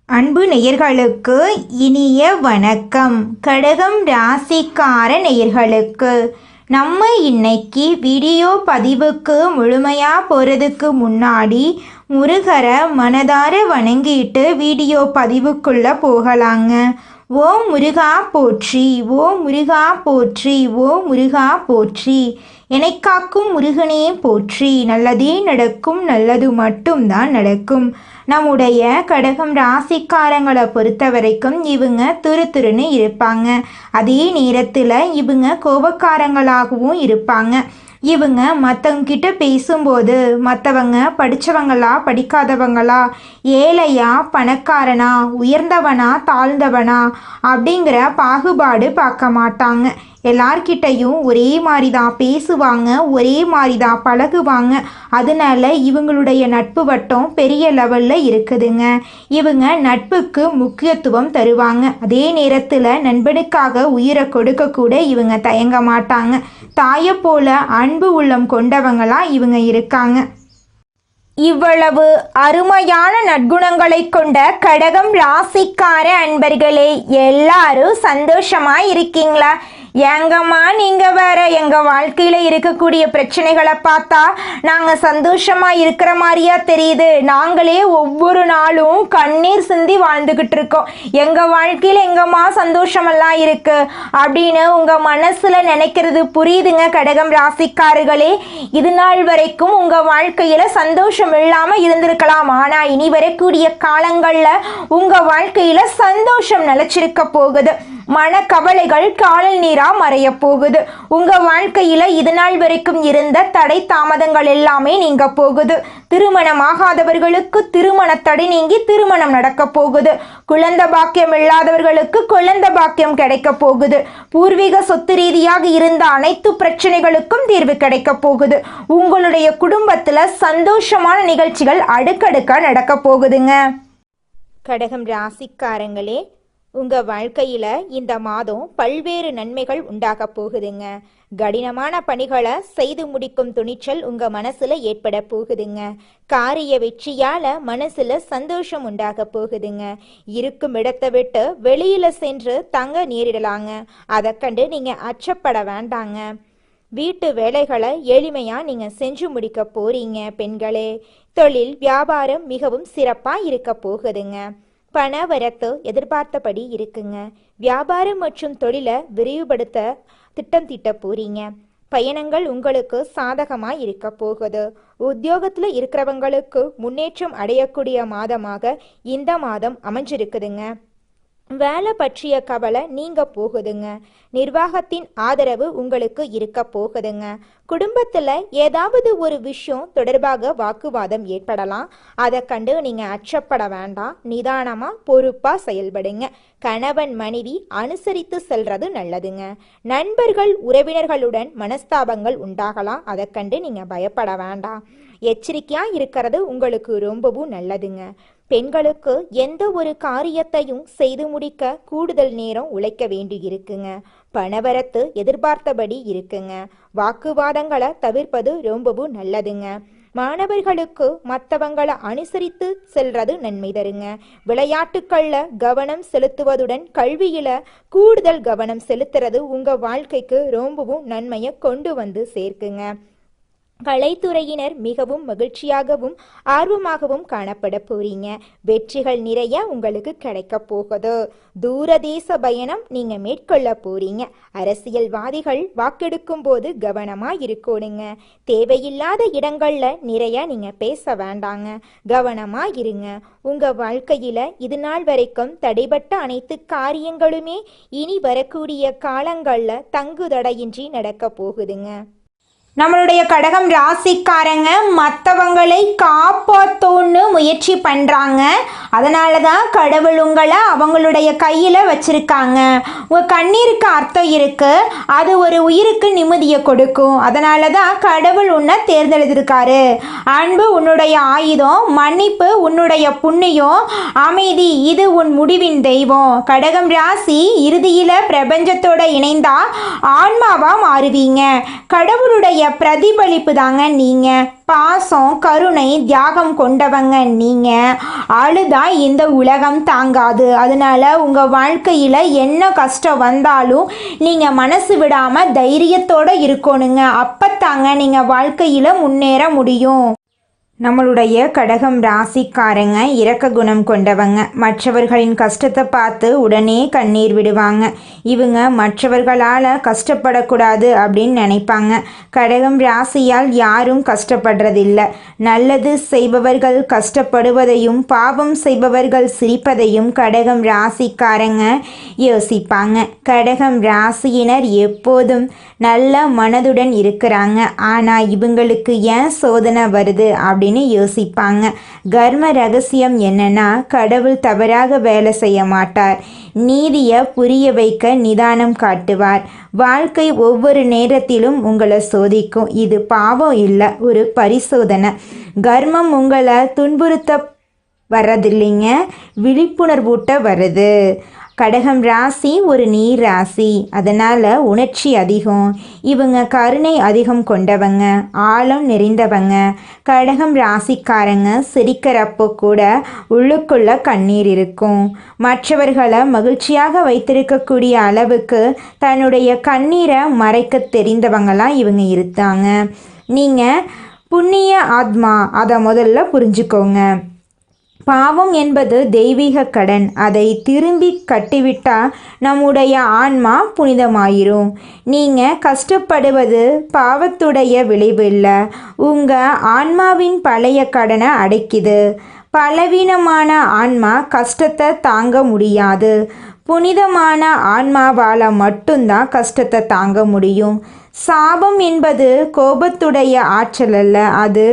அன்பு நேயர்களுக்கு இனிய வணக்கம். கடகம் ராசிக்கார நேயர்களுக்கு நம்ம இன்னைக்கு வீடியோ பதிவுக்கு முழுமையாக போகிறதுக்கு முன்னாடி முருகரை மனதார வணங்கிட்டு வீடியோ பதிவுக்குள்ளே போகலாங்க. ஓம் முருகா போற்றி, ஓம் முருகா போற்றி, ஓம் முருகா போற்றி. என்னை காக்கும் முருகனே போற்றி. நல்லதே நடக்கும், நல்லது மட்டும்தான் நடக்கும். நம்முடைய கடகம் ராசிக்காரங்களை பொறுத்த வரைக்கும் இவங்க துருன்னு இருப்பாங்க. அதே நேரத்தில் இவங்க கோபக்காரங்களாகவும் இருப்பாங்க. இவங்க மற்றவங்கிட்ட பேசும்போது மற்றவங்க படித்தவங்களா படிக்காதவங்களா, ஏழையா பணக்காரனா, உயர்ந்தவனா தாழ்ந்தவனா அப்படிங்கிற பாகுபாடு பார்க்க மாட்டாங்க. எல்லார்கிட்டையும் ஒரே மாதிரி தான் பேசுவாங்க, ஒரே மாதிரி தான் பழகுவாங்க. அதனால இவங்களுடைய நட்பு வட்டம் பெரிய லெவலில் இருக்குதுங்க. இவங்க நட்புக்கு முக்கியத்துவம் தருவாங்க. அதே நேரத்தில் நண்பனுக்காக உயிரை கொடுக்க கூட இவங்க தயங்க மாட்டாங்க. தாயை போல அன்பு உள்ளம் கொண்டவங்களா இவங்க இருக்காங்க. இவ்வளவு அருமையான நற்குணங்களை கொண்ட கடகம் ராசிக்கார அன்பர்களே, எல்லாரும் சந்தோஷமா இருக்கீங்களா? ஏங்கம்மா நீங்கள் வேற, எங்கள் வாழ்க்கையில் இருக்கக்கூடிய பிரச்சனைகளை பார்த்தா நாங்கள் சந்தோஷமாக இருக்கிற மாதிரியா தெரியுது. நாங்களே ஒவ்வொரு நாளும் கண்ணீர் சிந்தி வாழ்ந்துக்கிட்டு இருக்கோம். எங்கள் வாழ்க்கையில் எங்கம்மா சந்தோஷமெல்லாம் இருக்குது அப்படின்னு உங்கள் மனசில் நினைக்கிறது புரியுதுங்க கடகம் ராசிக்காரர்களே. இது நாள் வரைக்கும் உங்கள் வாழ்க்கையில் சந்தோஷம் இல்லாமல் இருந்திருக்கலாம். ஆனால் இனி வரக்கூடிய காலங்களில் உங்கள் வாழ்க்கையில் சந்தோஷம் நிலைச்சிருக்க போகுது. மனக்கவலைகள் காணல் நீரா மறைய போகுது. உங்க வாழ்க்கையில இது நாள் வரைக்கும் இருந்த தடை தாமதங்கள் எல்லாமே நீங்க போகுது. திருமணமாகாதவர்களுக்கு திருமண தடை நீங்கி திருமணம் நடக்க போகுது. குழந்தை பாக்கியம் இல்லாதவர்களுக்கு குழந்தை பாக்கியம் கிடைக்க போகுது. பூர்வீக சொத்து ரீதியாக இருந்த அனைத்து பிரச்சனைகளுக்கும் தீர்வு கிடைக்க போகுது. உங்களுடைய குடும்பத்துல சந்தோஷமான நிகழ்ச்சிகள் அடுக்கடுக்கா நடக்க போகுதுங்க. கடகம் ராசிக்காரங்களே, உங்கள் வாழ்க்கையில் இந்த மாதம் பல்வேறு நன்மைகள் உண்டாக போகுதுங்க. கடினமான பணிகளை செய்து முடிக்கும் துணிச்சல் உங்கள் மனசில் ஏற்பட போகுதுங்க. காரிய வெற்றியால் மனசில் சந்தோஷம் உண்டாக போகுதுங்க. இருக்கும் இடத்தை விட்டு வெளியில் சென்று தங்க நேரிடலாங்க. அதை கண்டு நீங்கள் அச்சப்பட வேண்டாங்க. வீட்டு வேலைகளை எளிமையாக நீங்கள் செஞ்சு முடிக்க போறீங்க பெண்களே. தொழில் வியாபாரம் மிகவும் சிறப்பாக இருக்க போகுதுங்க. பண வரத்து எதிர்பார்த்தபடி இருக்குங்க. வியாபாரம் மற்றும் தொழிலை விரிவுபடுத்த திட்டம் தீட்ட போறீங்க. பயணங்கள் உங்களுக்கு சாதகமாக இருக்க போகுது. உத்தியோகத்தில் இருக்கிறவங்களுக்கு முன்னேற்றம் அடையக்கூடிய மாதமாக இந்த மாதம் அமைஞ்சிருக்குதுங்க. வேலை பற்றிய கவலை நீங்க போகுதுங்க. நிர்வாகத்தின் ஆதரவு உங்களுக்கு இருக்க போகுதுங்க. குடும்பத்துல ஏதாவது ஒரு விஷயம் தொடர்பாக வாக்குவாதம் ஏற்படலாம். அதை கண்டு நீங்க அச்சப்பட வேண்டாம். நிதானமா பொறுப்பா செயல்படுங்க. கணவன் மனைவி அனுசரித்து செல்றது நல்லதுங்க. நண்பர்கள் உறவினர்களுடன் மனஸ்தாபங்கள் உண்டாகலாம். அதை கண்டு நீங்க பயப்பட வேண்டாம். எச்சரிக்கையா இருக்கிறது உங்களுக்கு ரொம்பவும் நல்லதுங்க. பெண்களுக்கு எந்த ஒரு காரியத்தையும் செய்து முடிக்க கூடுதல் நேரம் உழைக்க வேண்டி இருக்குங்க. பணவரத்து எதிர்பார்த்தபடி இருக்குங்க. வாக்குவாதங்களை தவிர்ப்பது ரொம்பவும் நல்லதுங்க. மாணவர்களுக்கு மற்றவங்களை அனுசரித்து செல்றது நன்மை தருங்க. விளையாட்டுக்கள்ல கவனம் செலுத்துவதுடன் கல்வியில கூடுதல் கவனம் செலுத்துறது உங்க வாழ்க்கைக்கு ரொம்பவும் நன்மையை கொண்டு வந்து சேர்க்குங்க. கலைத்துறையினர் மிகவும் மகிழ்ச்சியாகவும் ஆர்வமாகவும் காணப்பட போறீங்க. வெற்றிகள் நிறைய உங்களுக்கு கிடைக்க போகுது. தூரதேச பயணம் நீங்க மேற்கொள்ள போறீங்க. அரசியல்வாதிகள் வாக்கெடுக்கும் போது கவனமா இருக்கணுங்க. தேவையில்லாத இடங்கள்ல நிறைய நீங்க பேச வேண்டாங்க. கவனமா இருங்க. உங்க வாழ்க்கையில இது நாள் வரைக்கும் தடைபட்ட அனைத்து காரியங்களுமே இனி வரக்கூடிய காலங்கள்ல தங்குதடையின்றி நடக்க போகுதுங்க. நம்மளுடைய கடகம் ராசிக்காரங்க மற்றவங்களை காப்பாற்றோன்னு முயற்சி பண்ணுறாங்க. அதனால தான் கடவுள் உங்களை அவங்களுடைய கையில் வச்சுருக்காங்க. உங்கள் கண்ணீருக்கு அர்த்தம் இருக்குது. அது ஒரு உயிருக்கு நிம்மதியை கொடுக்கும். அதனால தான் கடவுள் உன்னை தேர்ந்தெடுத்திருக்காரு. அன்பு உன்னுடைய ஆயுதம், மன்னிப்பு உன்னுடைய புண்ணியம், அமைதி இது உன் முடிவின் தெய்வம். கடகம் ராசி இறுதியில் பிரபஞ்சத்தோட இணைந்தா ஆன்மாவாக மாறுவீங்க. கடவுளுடைய பிரதிபலிப்பு தாங்க நீங்கள். பாசம், கருணை, தியாகம் கொண்டவங்க நீங்கள். அழுதா இந்த உலகம் தாங்காது. அதனால உங்கள் வாழ்க்கையில் என்ன கஷ்டம் வந்தாலும் நீங்கள் மனசு விடாமல் தைரியத்தோடு இருக்கணுங்க. அப்பத்தாங்க நீங்கள் வாழ்க்கையில் முன்னேற முடியும். நம்மளுடைய கடகம் ராசிக்காரங்க இரக்க குணம் கொண்டவங்க. மற்றவர்களின் கஷ்டத்தை பார்த்து உடனே கண்ணீர் விடுவாங்க. இவங்க மற்றவர்களால் கஷ்டப்படக்கூடாது அப்படின்னு நினைப்பாங்க. கடகம் ராசியால் யாரும் கஷ்டப்படுறதில்லை. நல்லது செய்பவர்கள் கஷ்டப்படுவதையும் பாவம் செய்பவர்கள் சிரிப்பதையும் கடகம் ராசிக்காரங்க யோசிப்பாங்க. கடகம் ராசியினர் எப்போதும் நல்ல மனதுடன் இருக்கிறாங்க. ஆனால் இவங்களுக்கு ஏன் சோதனை வருது அப்படின்னு யோசிப்பாங்க. கர்ம ரகசியம் என்னன்னா, கடவுள் தவறாக வேலை செய்ய மாட்டார். நீதியை புரிய வைக்க நிதானம் காட்டுவார். வாழ்க்கை ஒவ்வொரு நேரத்திலும் உங்களை சோதிக்கும். இது பாவம் இல்லை, ஒரு பரிசோதனை. கர்மம் உங்களை துன்புறுத்த வர்றதில்லைங்க, விழிப்புணர்வூட்ட வருது. கடகம் ராசி ஒரு நீர் ராசி. அதனால் உணர்ச்சி அதிகம். இவங்க கருணை அதிகம் கொண்டவங்க, ஆழம் நிறைந்தவங்க. கடகம் ராசிக்காரங்க சிரிக்கிறப்போ கூட உள்ளுக்குள்ள கண்ணீர் இருக்கும். மற்றவர்களை மகிழ்ச்சியாக வைத்திருக்கக்கூடிய அளவுக்கு தன்னுடைய கண்ணீரை மறைக்க தெரிந்தவங்களாம் இவங்க இருக்காங்க. நீங்கள் புண்ணிய ஆத்மா, அதை முதல்ல புரிஞ்சுக்கோங்க. பாவம் என்பது தெய்வீக கடன். அதை திரும்பி கட்டிவிட்டால் நம்முடைய ஆன்மா புனிதமாயிரும். நீங்கள் கஷ்டப்படுவது பாவத்துடைய விளைவு இல்லை, உங்கள் ஆன்மாவின் பழைய கடனை அடைக்குது. பலவீனமான ஆன்மா கஷ்டத்தை தாங்க முடியாது. புனிதமான ஆன்மாவால் மட்டும்தான் கஷ்டத்தை தாங்க முடியும். சாபம் என்பது கோபத்துடைய ஆற்றல் அல்ல, அது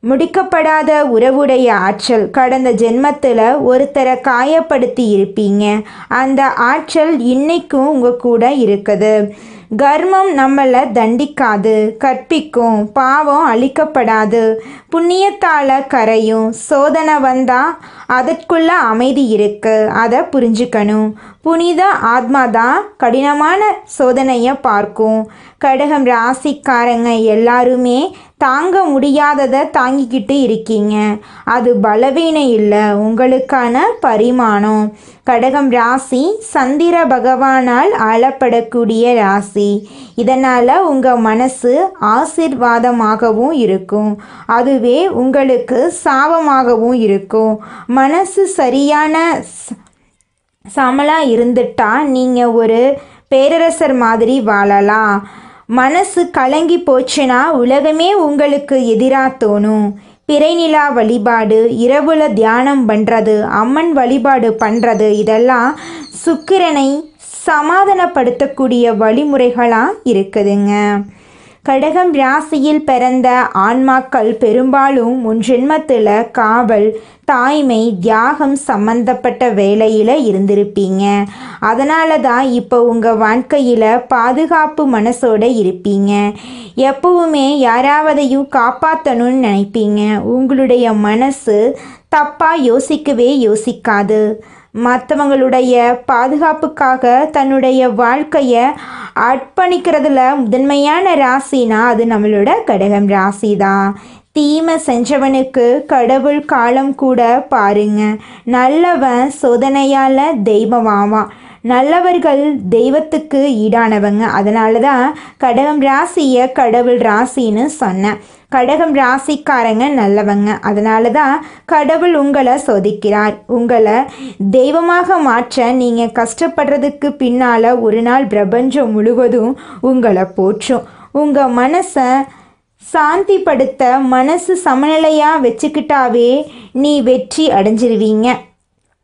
முடிக்கப்படாத உறவுடைய ஆற்றல். கடந்த ஜென்மத்தில் ஒருத்தரை காயப்படுத்தி இருப்பீங்க. அந்த ஆற்றல் இன்னைக்கும் உங்கள் கூட இருக்குது. கர்மம் நம்மளை தண்டிக்காது, கற்பிக்கும். பாவம் அழிக்கப்படாது, புண்ணியத்தால் கரையும். சோதனை வந்தால் அதற்குள்ள அமைதி இருக்கு, அதை புரிஞ்சுக்கணும். புனித ஆத்மா தான் கடினமான சோதனையை பார்க்கும். கடகம் ராசிக்காரங்க எல்லாருமே தாங்க முடியாததை தாங்கிக்கிட்டு இருக்கீங்க. அது பலவீனம் இல்லை, உங்களுக்கான பரிமாணம். கடகம் ராசி சந்திர பகவானால் ஆளப்படக்கூடிய ராசி. இதனால் உங்கள் மனசு ஆசீர்வாதமாகவும் இருக்கும், அதுவே உங்களுக்கு சாபமாகவும் இருக்கும். மனசு சரியான சமலாக இருந்துட்டா நீங்கள் ஒரு பேரரசர் மாதிரி வாழலாம். மனசு கலங்கி போச்சுன்னா உலகமே உங்களுக்கு எதிராக தோணும். பிறைநிலா வழிபாடு, இரவுல தியானம் பண்ணுறது, அம்மன் வழிபாடு பண்ணுறது, இதெல்லாம் சுக்கிரனை சமாதானப்படுத்தக்கூடிய வழிமுறைகளாக இருக்குதுங்க. கடகம் ராசியில் பிறந்த ஆன்மாக்கள் பெரும்பாலும் முன் ஜென்மத்தில் காவல், தாய்மை, தியாகம் சம்பந்தப்பட்ட வேலையில் இருந்திருப்பீங்க. அதனால தான் இப்போ உங்கள் வாழ்க்கையில் பாதுகாப்பு மனசோடு இருப்பீங்க. எப்பவுமே யாராவதையும் காப்பாற்றணும்னு நினைப்பீங்க. உங்களுடைய மனசு தப்பாக யோசிக்கவே யோசிக்காது. மற்றவங்களுடைய பாதுகாப்புக்காக தன்னுடைய வாழ்க்கையை அர்ப்பணிக்கிறதுல முதன்மையான ராசினா அது நம்மளோட கடகம் ராசி தான். தீமை செஞ்சவனுக்கு கடவுள் காலம் கூட பாருங்க. நல்லவன் சோதனையால் தெய்வமாவான். நல்லவர்கள் தெய்வத்துக்கு ஈடானவங்க. அதனால தான் கடகம் ராசியை கடவுள் ராசின்னு சொன்னேன். கடகம் ராசிக்காரங்க நல்லவங்க. அதனால தான் கடவுள் உங்களை சோதிக்கிறார். உங்களை தெய்வமாக மாற்ற நீங்கள் கஷ்டப்படுறதுக்கு பின்னால் ஒரு நாள் பிரபஞ்சம் முழுவதும் உங்களை போற்றும். உங்கள் மனசை சாந்திப்படுத்த மனசு சமநிலையாக வச்சுக்கிட்டாவே நீ வெற்றி அடைஞ்சிருவீங்க.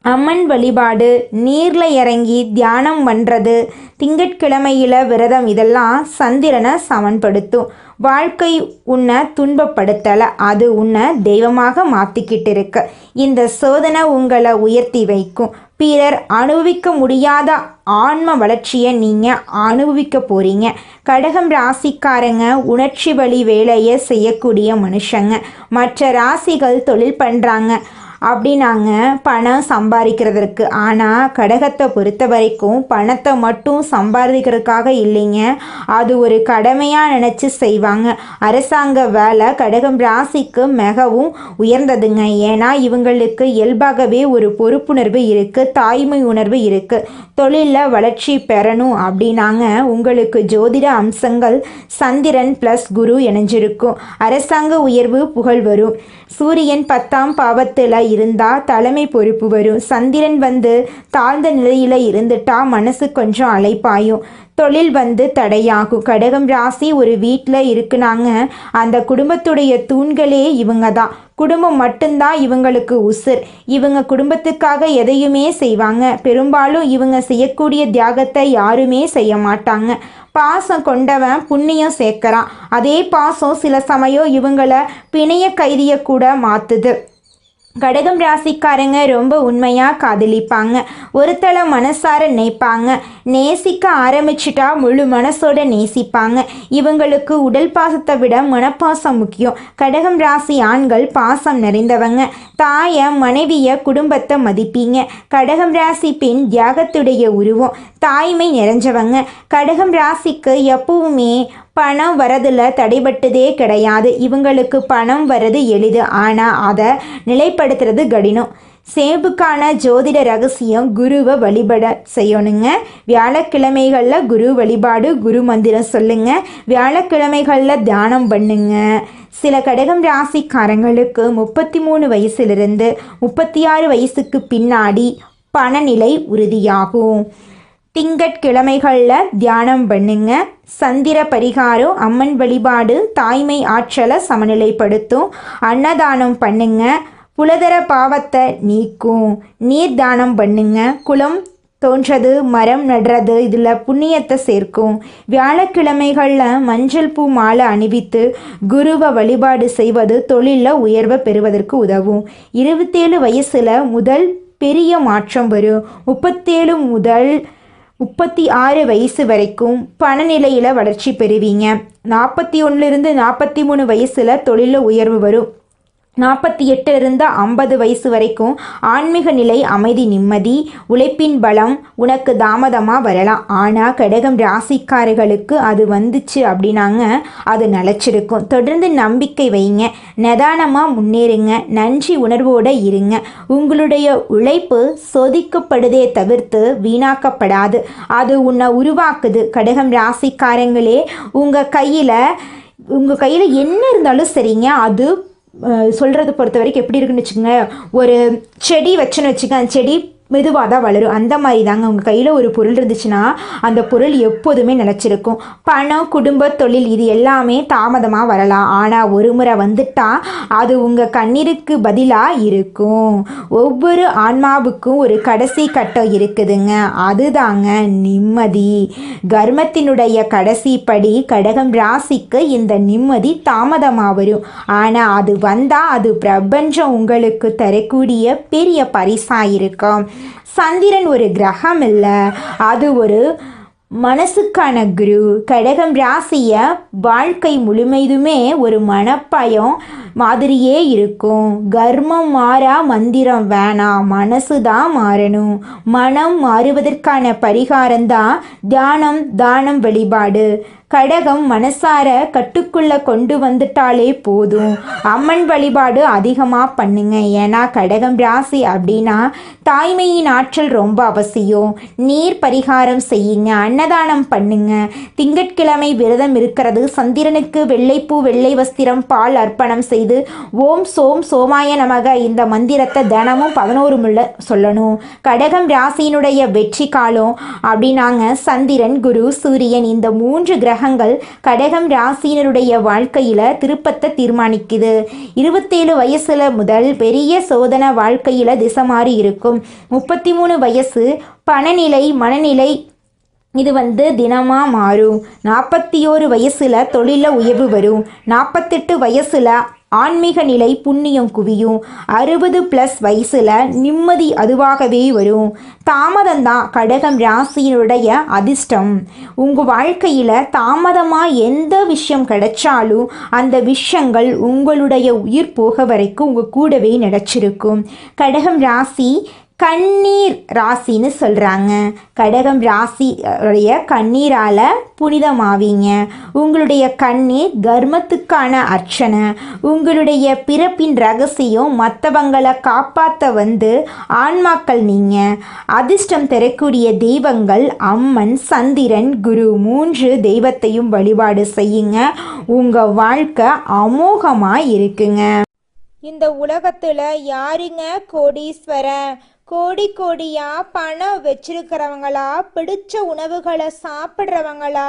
அம்மன் வழிபாடு, நீரில் இறங்கி தியானம் பண்ணுறது, திங்கட்கிழமையில் விரதம், இதெல்லாம் சந்திரனை சமன்படுத்தும். வாழ்க்கை உன்னை துன்பப்படுத்தலை, அது உன்னை தெய்வமாக மாற்றிக்கிட்டு இருக்கு. இந்த சோதனை உங்களை உயர்த்தி வைக்கும். பிறர் அனுபவிக்க முடியாத ஆன்ம வளர்ச்சியை நீங்கள் அனுபவிக்க போகிறீங்க. கடகம் ராசிக்காரங்க உணர்ச்சி வழி வேலையை செய்யக்கூடிய மனுஷங்க. மற்ற ராசிகள் தொழில் பண்ணுறாங்க, அப்படின்னாங்க பணம் சம்பாதிக்கிறதுக்கு. ஆனால் கடகத்தை பொறுத்த வரைக்கும் பணத்தை மட்டும் சம்பாதிக்கிறதுக்காக இல்லைங்க, அது ஒரு கடமையாக நினச்சி செய்வாங்க. அரசாங்க வேலை கடகம் ராசிக்கு மிகவும் உயர்ந்ததுங்க. ஏன்னா இவங்களுக்கு இயல்பாகவே ஒரு பொறுப்புணர்வு இருக்குது, தாய்மை உணர்வு இருக்குது. தொழிலில் வளர்ச்சி பெறணும் அப்படின்னாங்க உங்களுக்கு ஜோதிட அம்சங்கள் சந்திரன் ப்ளஸ் குரு இணைஞ்சிருக்கும். அரசாங்க உயர்வு புகழ் வரும். சூரியன் 10ஆம் பாவத்தில் இருந்தால் தலைமை பொறுப்பு வரும். சந்திரன் தாழ்ந்த நிலையில் இருந்துட்டா மனசு கொஞ்சம் அலைப்பாயும். தொழில் தடையாகும். கடகம் ராசி ஒரு வீட்டில் இருக்குனாங்க, அந்த குடும்பத்துடைய தூண்களே இவங்க தான். குடும்பம் மட்டும்தான் இவங்களுக்கு உசுர். இவங்க குடும்பத்துக்காக எதையுமே செய்வாங்க. பெரும்பாலும் இவங்க செய்யக்கூடிய தியாகத்தை யாருமே செய்ய மாட்டாங்க. பாசம் கொண்டவன் புண்ணியம் சேர்க்கறான். அதே பாசம் சில சமயம் இவங்களை பிணைய கைதியை கூட மாற்றுது. கடகம் ராசிக்காரங்க ரொம்ப உண்மையாக காதலிப்பாங்க. ஒருத்தள மனசார நினைப்பாங்க. நேசிக்க ஆரம்பிச்சிட்டா முழு மனசோட நேசிப்பாங்க. இவங்களுக்கு உடல் பாசத்தை விட மனப்பாசம் முக்கியம். கடகம் ராசி ஆண்கள் பாசம் நிறைந்தவங்க. தாய மனைவிய குடும்பத்தை மதிப்பீங்க. கடகம் ராசி பெண் தியாகத்துடைய உருவம், தாய்மை நிறைஞ்சவங்க. கடகம் ராசிக்கு எப்பவுமே பணம் வரதில் தடைபட்டதே கிடையாது. இவங்களுக்கு பணம் வரது எளிது, ஆனால் அதை நிலைப்படுத்துறது கடினம். சேபுக்கான ஜோதிட ரகசியம் குருவை வழிபட செய்யணுங்க. வியாழக்கிழமைகளில் குரு வழிபாடு, குரு மந்திரம் சொல்லுங்க. வியாழக்கிழமைகளில் தியானம் பண்ணுங்க. சில கடகம் ராசிக்காரங்களுக்கு 33 வயசுலேருந்து 36 வயசுக்கு பின்னாடி பணநிலை உறுதியாகும். திங்கட்கிழமைகளில் தியானம் பண்ணுங்க. சந்திர பரிகாரம், அம்மன் வழிபாடு தாய்மை ஆற்றலை சமநிலைப்படுத்தும். அன்னதானம் பண்ணுங்க, புலதர பாவத்தை நீக்கும். நீர் தானம் பண்ணுங்க. குளம் தோன்றது, மரம் நடுறது, இதில் புண்ணியத்தை சேர்க்கும். வியாழக்கிழமைகளில் மஞ்சள் பூ மாலை அணிவித்து குருவை வழிபாடு செய்வது தொழிலில் உயர்வை பெறுவதற்கு உதவும். 27 வயசில் முதல் பெரிய மாற்றம் வரும். 37 முதல் 36 வயசு வரைக்கும் பணநிலையில் வளர்ச்சி பெறுவீங்க. 41லிருந்து 43 வயசில் தொழிலில் உயர்வு வரும். 48லிருந்து 50 வயசு வரைக்கும் ஆன்மீக நிலை, அமைதி, நிம்மதி. உழைப்பின் பலம் உனக்கு தாமதமாக வரலாம், ஆனால் கடகம் ராசிக்காரர்களுக்கு அது வந்துச்சு அப்படின்னாங்க அது நிலச்சிருக்கும். தொடர்ந்து நம்பிக்கை வைங்க, நிதானமாக முன்னேறுங்க, நன்றி உணர்வோடு இருங்க. உங்களுடைய உழைப்பு சோதிக்கப்படுதே தவிர்த்து வீணாக்கப்படாது, அது உன்னை உருவாக்குது. கடகம் ராசிக்காரங்களே, உங்கள் கையில் என்ன இருந்தாலும் சரிங்க, அது சொல்கிறத பொறுத்த வரைக்கும் எப்படி இருக்குன்னு வச்சுக்கோங்க. ஒரு செடி வச்சுன்னு வச்சுக்க, அந்த செடி மெதுவாக தான் வளரும். அந்த மாதிரி தாங்க உங்கள் கையில் ஒரு பொருள் இருந்துச்சுன்னா அந்த பொருள் எப்போதுமே நிலச்சிருக்கும். பணம், குடும்ப, தொழில் இது எல்லாமே தாமதமாக வரலாம், ஆனால் ஒரு முறை வந்துட்டால் அது உங்கள் கண்ணீருக்கு பதிலாக இருக்கும். ஒவ்வொரு ஆன்மாவுக்கும் ஒரு கடைசி கட்டம் இருக்குதுங்க, அதுதாங்க நிம்மதி. கர்மத்தினுடைய கடைசி படி கடகம் ராசிக்கு இந்த நிம்மதி தாமதமாக வரும், ஆனால் அது வந்தால் அது பிரபஞ்சம் உங்களுக்கு தரக்கூடிய பெரிய பரிசாக இருக்கும். சந்திரன் ஒரு கிரகம் இல்லை, அது ஒரு மனசுக்கான குரு. கடகம் ராசிய வாழ்க்கை முழுமையுமே ஒரு மனப்பயம் மாதிரியே இருக்கும். கர்மம் மாறா மந்திரம் வேணாம், மனசு தான் மாறணும். மனம் மாறுவதற்கான பரிகாரம்தான் தியானம், தானம், வழிபாடு. கடகம் மனசார கட்டுக்குள்ள கொண்டு வந்துட்டாலே போதும். அம்மன் வழிபாடு அதிகமாக பண்ணுங்க, ஏன்னா கடகம் ராசி அப்படின்னா தாய்மையின் ஆற்றல் ரொம்ப அவசியம். நீர் பரிகாரம் செய்யுங்க, அன்னதானம் பண்ணுங்க. திங்கட்கிழமை விரதம் இருக்கிறது, சந்திரனுக்கு வெள்ளைப்பூ, வெள்ளை வஸ்திரம், பால் அர்ப்பணம் செய்து ஓம் சோம் சோமாய நமக இந்த மந்திரத்தை தினமும் 11 முறை சொல்லணும். கடகம் ராசியினுடைய வெற்றி காலம் அப்படின்னாங்க சந்திரன், குரு, சூரியன் இந்த 3 கிரகங்கள் கடகம் ராசியினருடைய வாழ்க்கையில் திருப்பத்தை தீர்மானிக்குது. 27 வயசுல முதல் பெரிய சோதனை வாழ்க்கையில் திசை மாறி இருக்கும். 33 வயசு பணநிலை, மனநிலை இது தினமாக மாறும். 41 வயசில் தொழிலில் உயர்வு வரும். 48 வயசில் ஆன்மீக நிலை புண்ணியம் குவியும். 60+ வயசுல நிம்மதி அதுவாகவே வரும். தாமதம்தான் கடகம் ராசியினுடைய அதிர்ஷ்டம். உங்கள் வாழ்க்கையில் தாமதமாக எந்த விஷயம் கிடைச்சாலும் அந்த விஷயங்கள் உங்களுடைய உயிர் போக வரைக்கும் உங்கள் கூடவே நினச்சிருக்கும். கடகம் ராசி கண்ணீர் ராசின்னு சொல்கிறாங்க. கடகம் ராசியுடைய கண்ணீரால் புனிதமாவீங்க. உங்களுடைய கண்ணீர் கர்மத்துக்கான அர்ச்சனை. உங்களுடைய பிறப்பின் ரகசியம் மற்றவங்களை காப்பாற்ற ஆன்மாக்கள் நீங்கள். அதிர்ஷ்டம் தரக்கூடிய தெய்வங்கள் அம்மன், சந்திரன், குரு 3 தெய்வத்தையும் வழிபாடு செய்யுங்க. உங்கள் வாழ்க்கை அமோகமாக இருக்குங்க. இந்த உலகத்துல யாருங்க கோடீஸ்வரன்? கோடியா பணம் வச்சிருக்கிறவங்களா, பிடிச்ச உணவுகளை சாப்பிட்றவங்களா,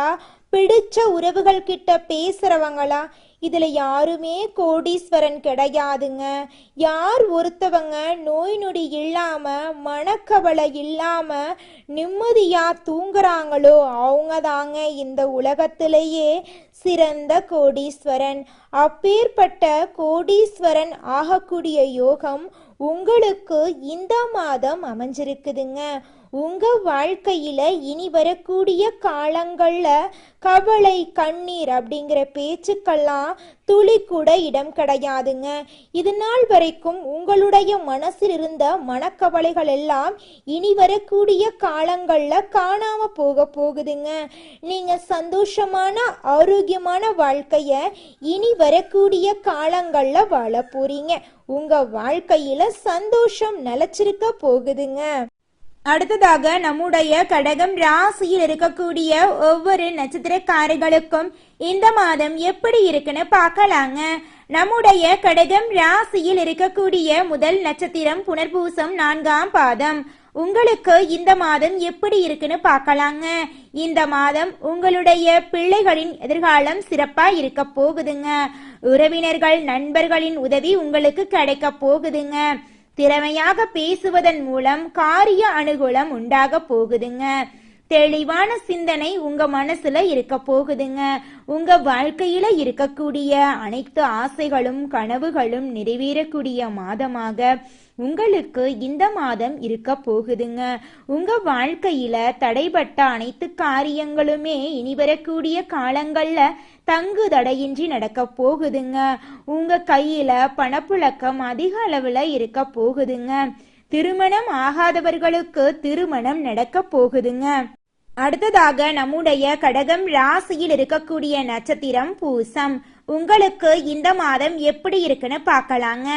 பிடிச்ச உறவுகள் கிட்ட பேசுறவங்களா? இதுல யாருமே கோடீஸ்வரன் கிடையாதுங்க. யார் ஒருத்தவங்க நோய் நொடி இல்லாம, மனக்கவலை இல்லாம நிம்மதியா தூங்குறாங்களோ அவங்க தாங்க இந்த உலகத்திலேயே சிறந்த கோடீஸ்வரன். அப்பேற்பட்ட கோடீஸ்வரன் ஆகக்கூடிய யோகம் உங்களுக்கு இந்த மாதம் அமைஞ்சிருக்குதுங்க. உங்க வாழ்க்கையில இனி வரக்கூடிய காலங்கள்ல கவலை, கண்ணீர் அப்படிங்கிற பேச்சுக்கெல்லாம் துளி கூட இடம் கிடையாதுங்க. இது நாள் வரைக்கும் உங்களுடைய மனசில் இருந்த மனக்கவலைகள் எல்லாம் இனி வரக்கூடிய காலங்கள்ல காணாம போகுதுங்க. நீங்க சந்தோஷமான ஆரோக்கியமான வாழ்க்கைய இனி வரக்கூடிய காலங்கள்ல வாழ போறீங்க. உங்க வாழ்க்கையில சந்தோஷம் நிலைச்சிருக்க போகுதுங்க. அடுத்ததாக நம்முடைய கடகம் ராசியில் இருக்கக்கூடிய ஒவ்வொரு நட்சத்திரக்காரர்களுக்கும் இந்த மாதம் எப்படி இருக்குன்னு பார்க்கலாங்க. நம்முடைய கடகம் ராசியில் இருக்கக்கூடிய முதல் நட்சத்திரம் புனர்பூசம் 4ஆம் பாதம். உங்களுக்கு இந்த மாதம் எப்படி இருக்குன்னு பார்க்கலாங்க. இந்த மாதம் உங்களுடைய பிள்ளைகளின் எதிர்காலம் சிறப்பா இருக்க போகுதுங்க. உறவினர்கள், நண்பர்களின் உதவி உங்களுக்கு கிடைக்க போகுதுங்க. திறமையாக பேசுவதன் மூலம் காரிய அனுகூலம் உண்டாக போகுதுங்க. தெளிவான சிந்தனை உங்க மனசுல இருக்க போகுதுங்க. உங்க வாழ்க்கையில இருக்கக்கூடிய அனைத்து ஆசைகளும் கனவுகளும் நிறைவேறக்கூடிய மாதமாக உங்களுக்கு இந்த மாதம் இருக்க போகுதுங்க. உங்க வாழ்க்கையில தடைபட்ட அனைத்து காரியங்களுமே இனி வரக்கூடிய காலங்கள்ல தங்கு தடையின்றி நடக்க போகுதுங்க. உங்க கையில பணப்புழக்கம் அதிக அளவுல இருக்க போகுதுங்க. திருமணம் ஆகாதவர்களுக்கு திருமணம் நடக்க போகுதுங்க. அடுத்ததாக நம்முடைய கடகம் ராசியில் இருக்கக்கூடிய நட்சத்திரம் பூசம். உங்களுக்கு இந்த மாதம் எப்படி இருக்குன்னு பார்க்கலாங்க.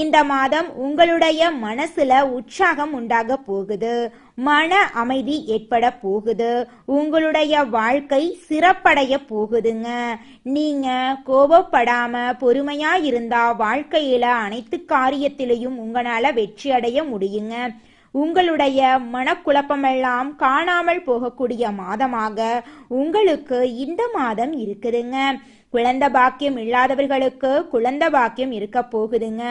இந்த மாதம் உங்களுடைய மனசுல உற்சாகம் உண்டாக போகுது. மன அமைதி ஏற்பட போகுது. உங்களுடைய வாழ்க்கை சிறப்படைய போகுதுங்க. நீங்க கோபப்படாம பொறுமையா இருந்தா வாழ்க்கையில அனைத்து காரியத்திலையும் உங்களால வெற்றி அடைய முடியுங்க. உங்களுடைய மனக்குழப்பமெல்லாம் காணாமல் போகக்கூடிய மாதமாக உங்களுக்கு இந்த மாதம் இருக்குதுங்க. குழந்தை பாக்கியம் இல்லாதவர்களுக்கு குழந்தை பாக்கியம் இருக்க போகுதுங்க.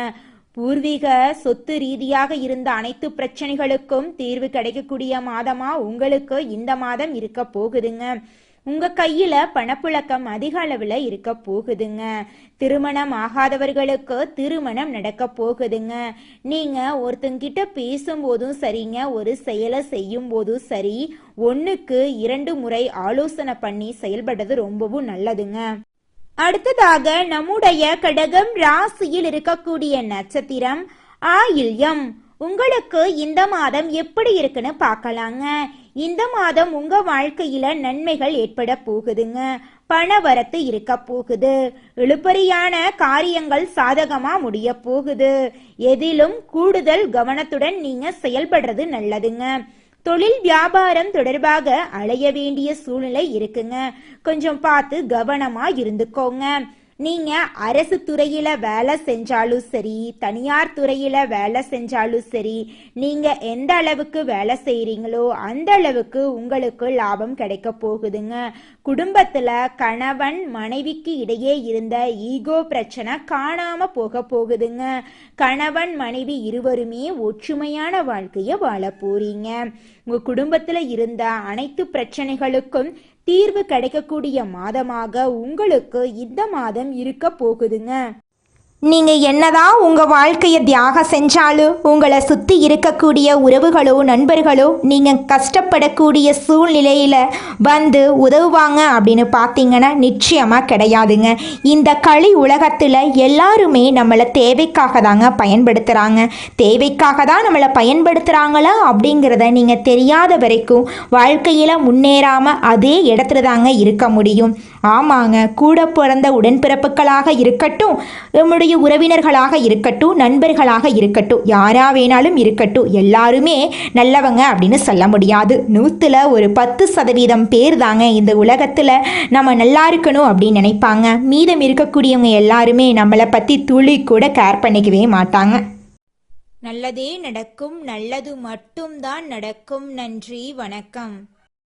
பூர்வீக சொத்து ரீதியாக இருந்த அனைத்து பிரச்சனைகளுக்கும் தீர்வு கிடைக்கக்கூடிய மாதமா உங்களுக்கு இந்த மாதம் இருக்க போகுதுங்க. உங்க கையில பணப்புழக்கம் அதிக அளவுல இருக்க போகுதுங்க. திருமணம் ஆகாதவர்களுக்கு திருமணம் நடக்க போகுதுங்க. நீங்க ஒருத்தங்கிட்ட பேசும்போதும் சரிங்க, ஒரு செயலை செய்யும் போதும் சரி, 1க்கு 2 முறை ஆலோசனை பண்ணி செயல்படுறது ரொம்பவும் நல்லதுங்க. அடுத்ததாக நம்முடைய கடகம் ராசியில் இருக்கக்கூடிய நட்சத்திரம் ஆயில்யம். உங்களுக்கு இந்த மாதம் எப்படி இருக்குன்னு பார்க்கலாங்க. இந்த மாதம் உங்க வாழ்க்கையில நன்மைகள் ஏற்பட போகுதுங்க. பண வரத்து இருக்க போகுது. இழுபறியான காரியங்கள் சாதகமா முடிய போகுது. எதிலும் கூடுதல் கவனத்துடன் நீங்க செயல்படுறது நல்லதுங்க. தொழில் வியாபாரம் தொடர்பாக அலைய வேண்டிய சூழ்நிலை இருக்குங்க. கொஞ்சம் பார்த்து கவனமா இருந்துக்கோங்க. நீங்க அரசு துறையில வேலை செஞ்சாலும் சரி, தனியார் துறையில வேலை செஞ்சாலும் சரி, நீங்க எந்த அளவுக்கு வேலை செய்யறீங்களோ அந்த அளவுக்கு உங்களுக்கு லாபம் கிடைக்க போகுதுங்க. குடும்பத்துல கணவன் மனைவிக்கு இடையே இருந்த ஈகோ பிரச்சனை காணாம போக போகுதுங்க. கணவன் மனைவி இருவருமே ஒற்றுமையான வாழ்க்கைய வாழ போறீங்க. உங்க குடும்பத்துல இருந்த அனைத்து பிரச்சனைகளுக்கும் தீர்வு கிடைக்கக்கூடிய மாதமாக உங்களுக்கு இந்த மாதம் இருக்க போகுதுங்க. நீங்கள் என்னதான் உங்கள் வாழ்க்கையை தியாகம் செஞ்சாலும் உங்களை சுற்றி இருக்கக்கூடிய உறவுகளோ நண்பர்களோ நீங்கள் கஷ்டப்படக்கூடிய சூழ்நிலையில் வந்து உதவுவாங்க அப்படின்னு பார்த்தீங்கன்னா நிச்சயமாக கிடையாதுங்க. இந்த களி உலகத்தில் எல்லாருமே நம்மளை தேவைக்காக தாங்க பயன்படுத்துகிறாங்க. தேவைக்காக தான் நம்மளை பயன்படுத்துகிறாங்களா அப்படிங்கிறத நீங்கள் தெரியாத வரைக்கும் வாழ்க்கையில் முன்னேறாமல் அதே இடத்துல தாங்க இருக்க முடியும். ஆமாங்க, கூட பிறந்த உடன்பிறப்புகளாக இருக்கட்டும், நம்முடைய உறவினர்களாக இருக்கட்டும், நண்பர்களாக இருக்கட்டும், யாரா வேணாலும் இருக்கட்டும், எல்லாருமே நல்லவங்க அப்படின்னு சொல்ல முடியாது. 100ல் ஒரு 10% பேர் தாங்க இந்த உலகத்தில் நம்ம நல்லா இருக்கணும் அப்படின்னு நினைப்பாங்க. மீதம் இருக்கக்கூடியவங்க எல்லாருமே நம்மளை பற்றி துளி கூட கேர் பண்ணிக்கவே மாட்டாங்க. நல்லதே நடக்கும், நல்லது மட்டும்தான் நடக்கும். நன்றி, வணக்கம்.